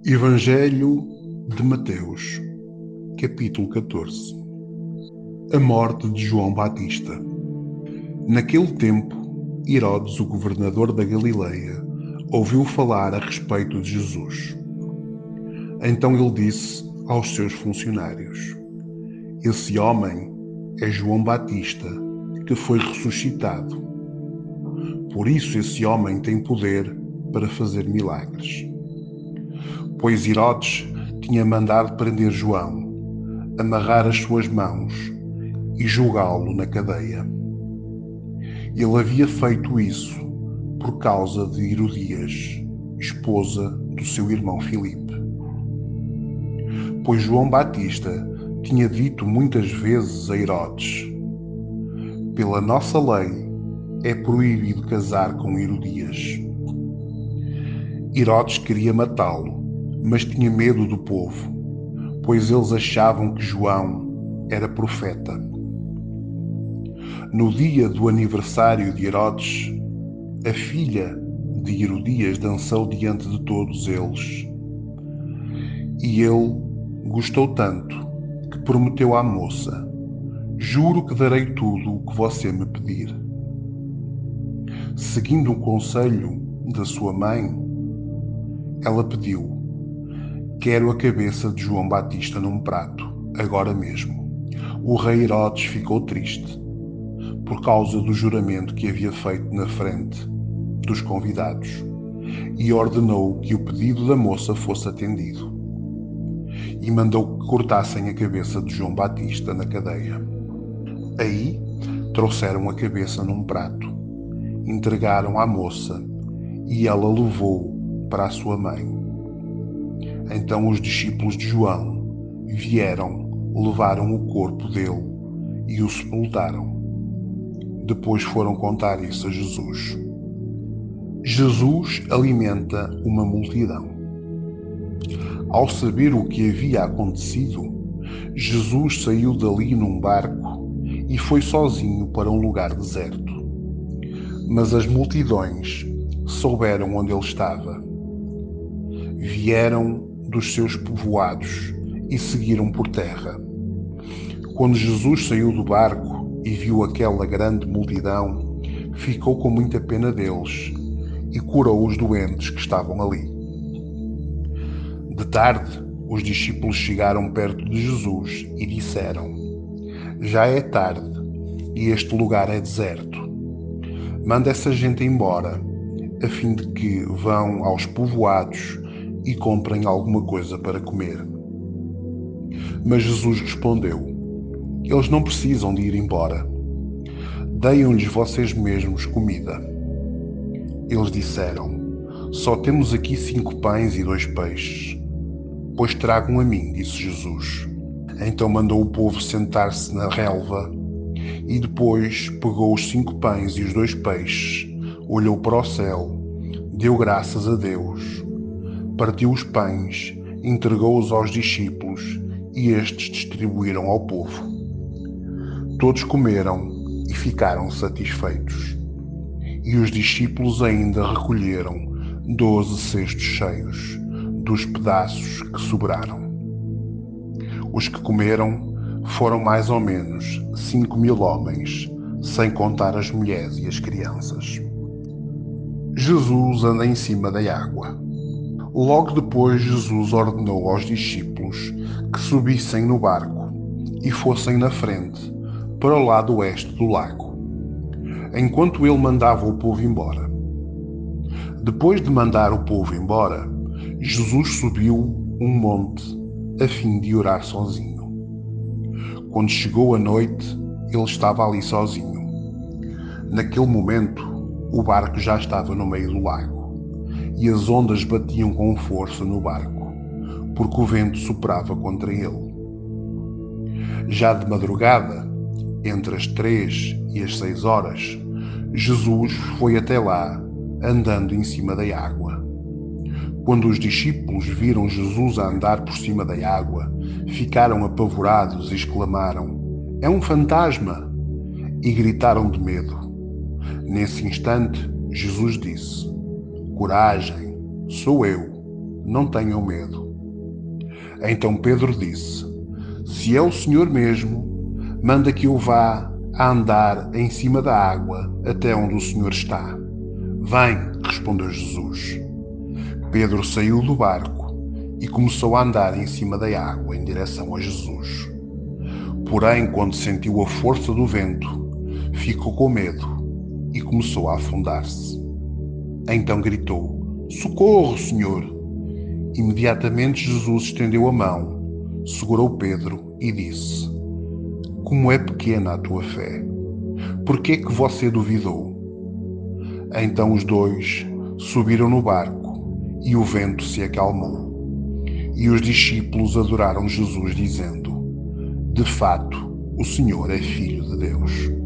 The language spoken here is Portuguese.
Evangelho de Mateus, capítulo 14. A morte de João Batista. Naquele tempo, Herodes, o governador da Galileia, ouviu falar a respeito de Jesus. Então ele disse aos seus funcionários: Esse homem é João Batista, que foi ressuscitado. Por isso esse homem tem poder para fazer milagres. Pois Herodes tinha mandado prender João, amarrar as suas mãos e jogá-lo na cadeia. Ele havia feito isso por causa de Herodias, esposa do seu irmão Filipe. Pois João Batista tinha dito muitas vezes a Herodes: Pela nossa lei é proibido casar com Herodias. Herodes queria matá-lo, mas tinha medo do povo, pois eles achavam que João era profeta. No dia do aniversário de Herodes, a filha de Herodias dançou diante de todos eles. E ele gostou tanto que prometeu à moça: Juro que darei tudo o que você me pedir. Seguindo o conselho da sua mãe, ela pediu: Quero a cabeça de João Batista num prato, agora mesmo. O rei Herodes ficou triste, por causa do juramento que havia feito na frente dos convidados, e ordenou que o pedido da moça fosse atendido. E mandou que cortassem a cabeça de João Batista na cadeia. Aí trouxeram a cabeça num prato, entregaram à moça, e ela levou para a sua mãe. Então os discípulos de João vieram, levaram o corpo dele e o sepultaram. Depois foram contar isso a Jesus. Jesus alimenta uma multidão. Ao saber o que havia acontecido, Jesus saiu dali num barco e foi sozinho para um lugar deserto. Mas as multidões souberam onde ele estava. Vieram dos seus povoados e seguiram por terra. Quando Jesus saiu do barco e viu aquela grande multidão, ficou com muita pena deles e curou os doentes que estavam ali. De tarde, os discípulos chegaram perto de Jesus e disseram: Já é tarde e este lugar é deserto. Manda essa gente embora, a fim de que vão aos povoados e comprem alguma coisa para comer. Mas Jesus respondeu: Eles não precisam de ir embora. Deem-lhes vocês mesmos comida. Eles disseram: Só temos aqui 5 pães e 2 peixes. Pois tragam a mim, disse Jesus. Então mandou o povo sentar-se na relva e depois pegou os 5 pães e os 2 peixes, olhou para o céu, deu graças a Deus, partiu os pães, entregou-os aos discípulos e estes distribuíram ao povo. Todos comeram e ficaram satisfeitos. E os discípulos ainda recolheram 12 cestos cheios dos pedaços que sobraram. Os que comeram foram mais ou menos 5.000 homens, sem contar as mulheres e as crianças. Jesus anda em cima da água. Logo depois, Jesus ordenou aos discípulos que subissem no barco e fossem na frente, para o lado oeste do lago, enquanto ele mandava o povo embora. Depois de mandar o povo embora, Jesus subiu um monte a fim de orar sozinho. Quando chegou a noite, ele estava ali sozinho. Naquele momento, o barco já estava no meio do lago e as ondas batiam com força no barco, porque o vento soprava contra ele. Já de madrugada, entre as 3 e as 6 horas, Jesus foi até lá, andando em cima da água. Quando os discípulos viram Jesus a andar por cima da água, ficaram apavorados e exclamaram: É um fantasma! E gritaram de medo. Nesse instante, Jesus disse: Coragem, sou eu, não tenham medo. Então Pedro disse: Se é o Senhor mesmo, manda que eu vá a andar em cima da água até onde o Senhor está. Vem, respondeu Jesus. Pedro saiu do barco e começou a andar em cima da água em direção a Jesus. Porém, quando sentiu a força do vento, ficou com medo e começou a afundar-se. Então gritou: Socorro, Senhor! Imediatamente Jesus estendeu a mão, segurou Pedro e disse: Como é pequena a tua fé! Por que é que você duvidou? Então os dois subiram no barco e o vento se acalmou. E os discípulos adoraram Jesus, dizendo: De fato, o Senhor é Filho de Deus.